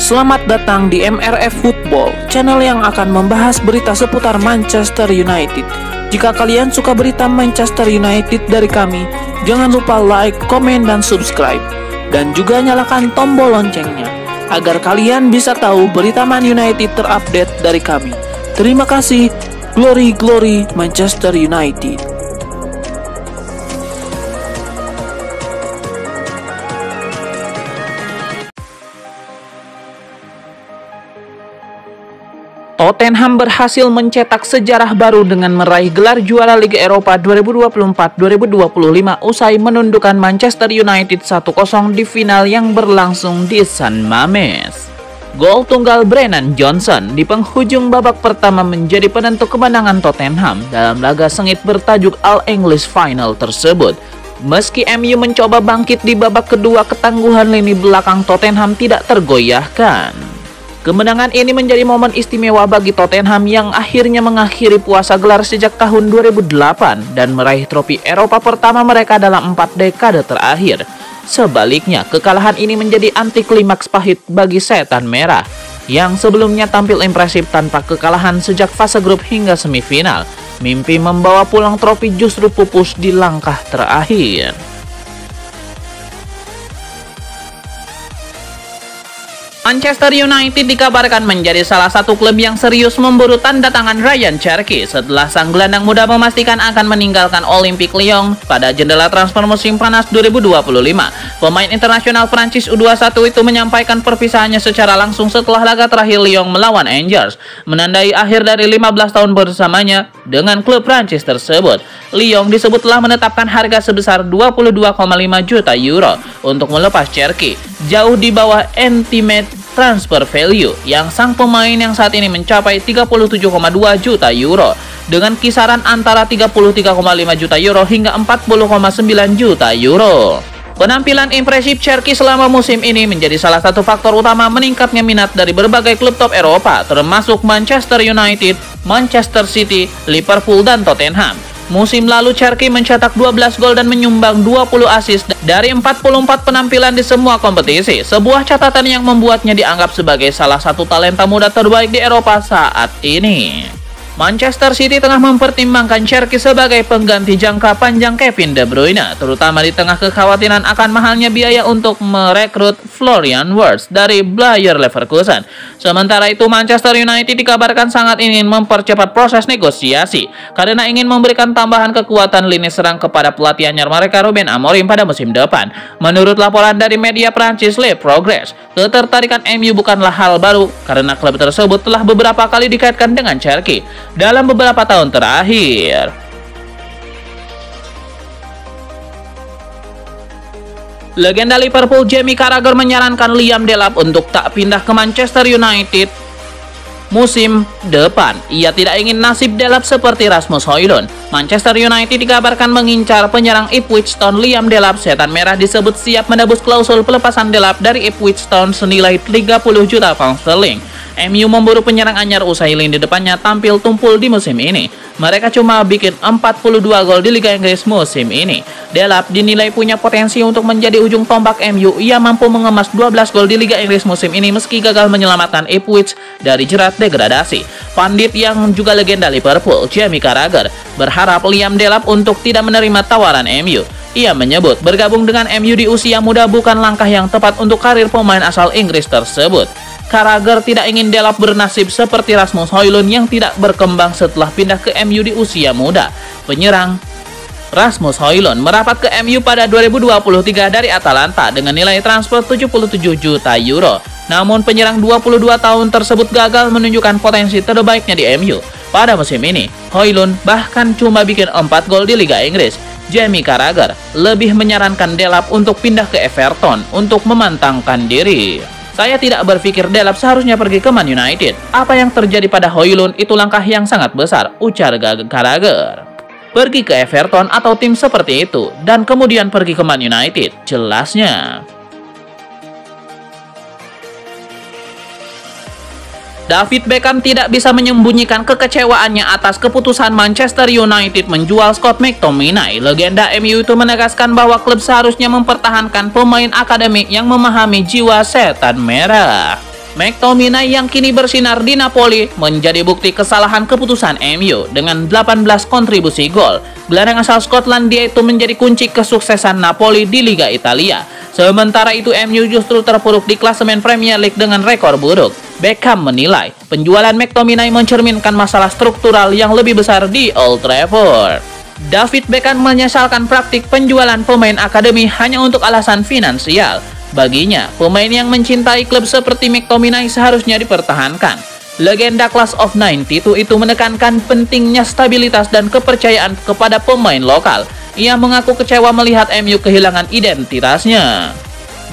Selamat datang di MRF Football, channel yang akan membahas berita seputar Manchester United. Jika kalian suka berita Manchester United dari kami, jangan lupa like, komen, dan subscribe. Dan juga nyalakan tombol loncengnya, agar kalian bisa tahu berita Man United terupdate dari kami. Terima kasih, Glory Glory Manchester United. Tottenham berhasil mencetak sejarah baru dengan meraih gelar juara Liga Eropa 2024-2025 usai menundukkan Manchester United 1-0 di final yang berlangsung di San Mamés. Gol tunggal Brennan Johnson di penghujung babak pertama menjadi penentu kemenangan Tottenham dalam laga sengit bertajuk All English Final tersebut. Meski MU mencoba bangkit di babak kedua, ketangguhan lini belakang Tottenham tidak tergoyahkan. Kemenangan ini menjadi momen istimewa bagi Tottenham yang akhirnya mengakhiri puasa gelar sejak tahun 2008 dan meraih trofi Eropa pertama mereka dalam 4 dekade terakhir. Sebaliknya, kekalahan ini menjadi anti klimaks pahit bagi Setan Merah yang sebelumnya tampil impresif tanpa kekalahan sejak fase grup hingga semifinal. Mimpi membawa pulang trofi justru pupus di langkah terakhir. Manchester United dikabarkan menjadi salah satu klub yang serius memburu tanda tangan Ryan Cherki setelah sang gelandang muda memastikan akan meninggalkan Olympique Lyon pada jendela transfer musim panas 2025. Pemain internasional Prancis U21 itu menyampaikan perpisahannya secara langsung setelah laga terakhir Lyon melawan Angers, menandai akhir dari 15 tahun bersamanya dengan klub Prancis tersebut. Lyon disebut telah menetapkan harga sebesar 22,5 juta euro untuk melepas Cherki, jauh di bawah estimate transfer value yang sang pemain yang saat ini mencapai 37,2 juta euro dengan kisaran antara 33,5 juta euro hingga 40,9 juta euro. Penampilan impresif Cherki selama musim ini menjadi salah satu faktor utama meningkatnya minat dari berbagai klub top Eropa termasuk Manchester United, Manchester City, Liverpool, dan Tottenham. Musim lalu Cherki mencetak 12 gol dan menyumbang 20 assist dari 44 penampilan di semua kompetisi, sebuah catatan yang membuatnya dianggap sebagai salah satu talenta muda terbaik di Eropa saat ini. Manchester City tengah mempertimbangkan Cherki sebagai pengganti jangka panjang Kevin De Bruyne, terutama di tengah kekhawatiran akan mahalnya biaya untuk merekrut Florian Wirtz dari Bayer Leverkusen. Sementara itu, Manchester United dikabarkan sangat ingin mempercepat proses negosiasi karena ingin memberikan tambahan kekuatan lini serang kepada pelatih anyar mereka Ruben Amorim pada musim depan. Menurut laporan dari media Prancis Le Progrès, ketertarikan MU bukanlah hal baru karena klub tersebut telah beberapa kali dikaitkan dengan Cherki dalam beberapa tahun terakhir. Legenda Liverpool Jamie Carragher menyarankan Liam Delap untuk tak pindah ke Manchester United musim depan. Ia tidak ingin nasib Delap seperti Rasmus Højlund. Manchester United dikabarkan mengincar penyerang Ipswich Town Liam Delap. Setan Merah disebut siap menebus klausul pelepasan Delap dari Ipswich Town senilai 30 juta pound sterling. MU memburu penyerang anyar usai lini depannya tampil tumpul di musim ini. Mereka cuma bikin 42 gol di Liga Inggris musim ini. Delap dinilai punya potensi untuk menjadi ujung tombak MU. Ia mampu mengemas 12 gol di Liga Inggris musim ini meski gagal menyelamatkan Ipswich dari jerat degradasi. Pandit yang juga legenda Liverpool, Jamie Carragher, berharap Liam Delap untuk tidak menerima tawaran MU. Ia menyebut bergabung dengan MU di usia muda bukan langkah yang tepat untuk karir pemain asal Inggris tersebut. Carragher tidak ingin Delap bernasib seperti Rasmus Højlund yang tidak berkembang setelah pindah ke MU di usia muda. Penyerang Rasmus Højlund merapat ke MU pada 2023 dari Atalanta dengan nilai transfer 77 juta euro. Namun penyerang 22 tahun tersebut gagal menunjukkan potensi terbaiknya di MU. Pada musim ini, Højlund bahkan cuma bikin 4 gol di Liga Inggris. Jamie Carragher lebih menyarankan Delap untuk pindah ke Everton untuk memantangkan diri. Saya tidak berpikir Delap seharusnya pergi ke Man United. Apa yang terjadi pada Højlund itu langkah yang sangat besar, ujar Carragher. Pergi ke Everton atau tim seperti itu, dan kemudian pergi ke Man United, jelasnya. David Beckham tidak bisa menyembunyikan kekecewaannya atas keputusan Manchester United menjual Scott McTominay. Legenda MU itu menegaskan bahwa klub seharusnya mempertahankan pemain akademik yang memahami jiwa setan merah. McTominay yang kini bersinar di Napoli menjadi bukti kesalahan keputusan MU dengan 18 kontribusi gol. Gelandang asal Skotlandia itu menjadi kunci kesuksesan Napoli di Liga Italia. Sementara itu MU justru terpuruk di klasemen Premier League dengan rekor buruk. Beckham menilai penjualan McTominay mencerminkan masalah struktural yang lebih besar di Old Trafford. David Beckham menyesalkan praktik penjualan pemain akademi hanya untuk alasan finansial. Baginya, pemain yang mencintai klub seperti McTominay seharusnya dipertahankan. Legenda Class of 92 itu menekankan pentingnya stabilitas dan kepercayaan kepada pemain lokal. Ia mengaku kecewa melihat MU kehilangan identitasnya.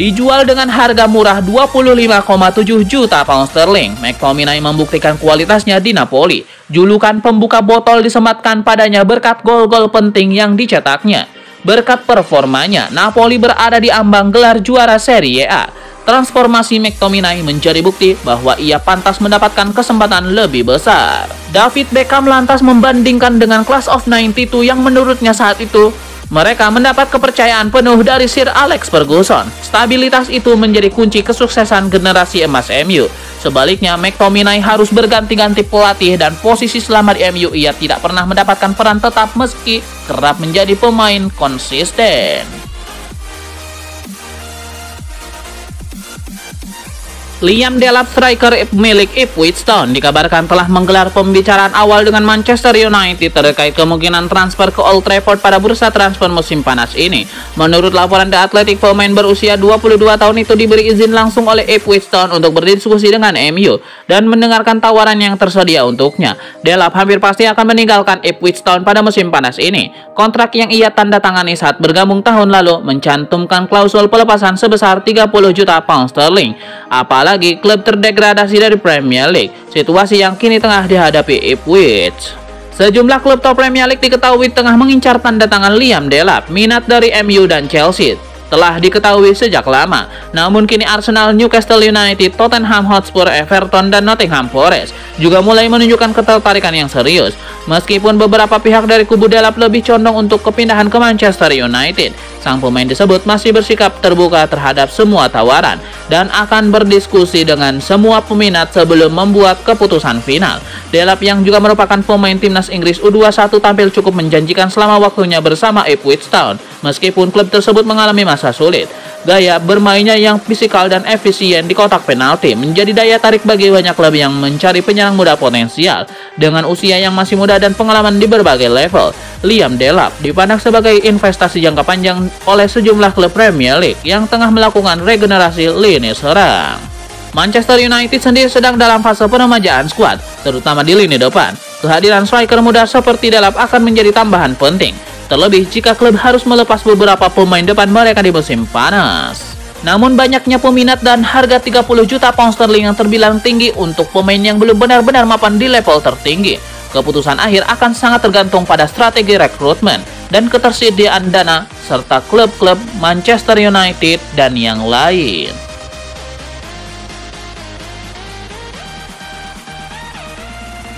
Dijual dengan harga murah 25,7 juta pound sterling, McTominay membuktikan kualitasnya di Napoli. Julukan pembuka botol disematkan padanya berkat gol-gol penting yang dicetaknya. Berkat performanya, Napoli berada di ambang gelar juara Serie A. Transformasi McTominay menjadi bukti bahwa ia pantas mendapatkan kesempatan lebih besar. David Beckham lantas membandingkan dengan Class of 92 yang menurutnya saat itu mereka mendapat kepercayaan penuh dari Sir Alex Ferguson. Stabilitas itu menjadi kunci kesuksesan generasi emas MU. Sebaliknya, McTominay harus berganti-ganti pelatih dan posisi selama di MU ia tidak pernah mendapatkan peran tetap meski kerap menjadi pemain konsisten. Liam Delap, striker milik Ipswich Town, dikabarkan telah menggelar pembicaraan awal dengan Manchester United terkait kemungkinan transfer ke Old Trafford pada bursa transfer musim panas ini. Menurut laporan The Athletic, pemain berusia 22 tahun itu diberi izin langsung oleh Ipswich Town untuk berdiskusi dengan MU dan mendengarkan tawaran yang tersedia untuknya. Delap hampir pasti akan meninggalkan Ipswich Town pada musim panas ini. Kontrak yang ia tanda tangani saat bergabung tahun lalu mencantumkan klausul pelepasan sebesar 30 juta pound sterling. Apalagi klub terdegradasi dari Premier League, situasi yang kini tengah dihadapi Ipswich. Sejumlah klub top Premier League diketahui tengah mengincar tanda tangan Liam Delap. Minat dari MU dan Chelsea telah diketahui sejak lama. Namun kini Arsenal, Newcastle United, Tottenham Hotspur, Everton, dan Nottingham Forest juga mulai menunjukkan ketertarikan yang serius. Meskipun beberapa pihak dari kubu Delap lebih condong untuk kepindahan ke Manchester United, sang pemain tersebut masih bersikap terbuka terhadap semua tawaran dan akan berdiskusi dengan semua peminat sebelum membuat keputusan final. Delap yang juga merupakan pemain timnas Inggris U21 tampil cukup menjanjikan selama waktunya bersama Ipswich Town. Meskipun klub tersebut mengalami masa sulit, gaya bermainnya yang fisikal dan efisien di kotak penalti menjadi daya tarik bagi banyak klub yang mencari penyerang muda potensial. Dengan usia yang masih muda dan pengalaman di berbagai level, Liam Delap dipandang sebagai investasi jangka panjang oleh sejumlah klub Premier League yang tengah melakukan regenerasi lini serang. Manchester United sendiri sedang dalam fase peremajaan skuad, terutama di lini depan. Kehadiran striker muda seperti Delap akan menjadi tambahan penting, terlebih jika klub harus melepas beberapa pemain depan mereka di musim panas. Namun banyaknya peminat dan harga 30 juta pound sterling yang terbilang tinggi untuk pemain yang belum benar-benar mapan di level tertinggi. Keputusan akhir akan sangat tergantung pada strategi rekrutmen dan ketersediaan dana serta klub-klub Manchester United dan yang lain.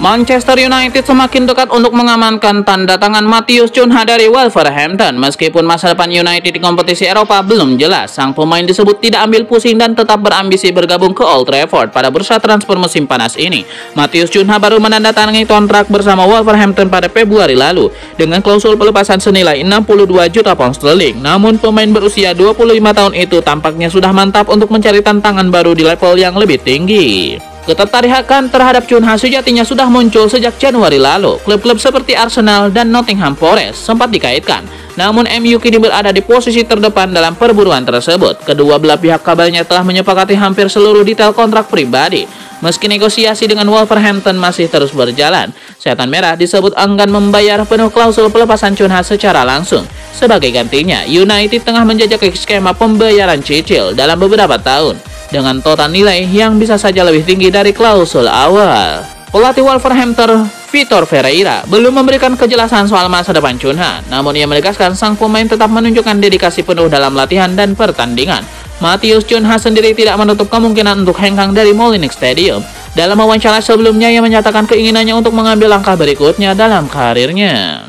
Manchester United semakin dekat untuk mengamankan tanda tangan Matheus Cunha dari Wolverhampton. Meskipun masa depan United di kompetisi Eropa belum jelas, sang pemain disebut tidak ambil pusing dan tetap berambisi bergabung ke Old Trafford pada bursa transfer musim panas ini. Matheus Cunha baru menandatangani kontrak bersama Wolverhampton pada Februari lalu dengan klausul pelepasan senilai 62 juta pound sterling. Namun pemain berusia 25 tahun itu tampaknya sudah mantap untuk mencari tantangan baru di level yang lebih tinggi. Ketertarikan terhadap Cunha sejatinya sudah muncul sejak Januari lalu. Klub-klub seperti Arsenal dan Nottingham Forest sempat dikaitkan. Namun MU kini berada di posisi terdepan dalam perburuan tersebut. Kedua belah pihak kabarnya telah menyepakati hampir seluruh detail kontrak pribadi. Meski negosiasi dengan Wolverhampton masih terus berjalan, Setan Merah disebut enggan membayar penuh klausul pelepasan Cunha secara langsung. Sebagai gantinya, United tengah menjajaki skema pembayaran cicil dalam beberapa tahun dengan total nilai yang bisa saja lebih tinggi dari klausul awal. Pelatih Wolverhampton, Vitor Ferreira, belum memberikan kejelasan soal masa depan Cunha, namun ia menegaskan sang pemain tetap menunjukkan dedikasi penuh dalam latihan dan pertandingan. Matheus Cunha sendiri tidak menutup kemungkinan untuk hengkang dari Molineux Stadium. Dalam wawancara sebelumnya, ia menyatakan keinginannya untuk mengambil langkah berikutnya dalam karirnya.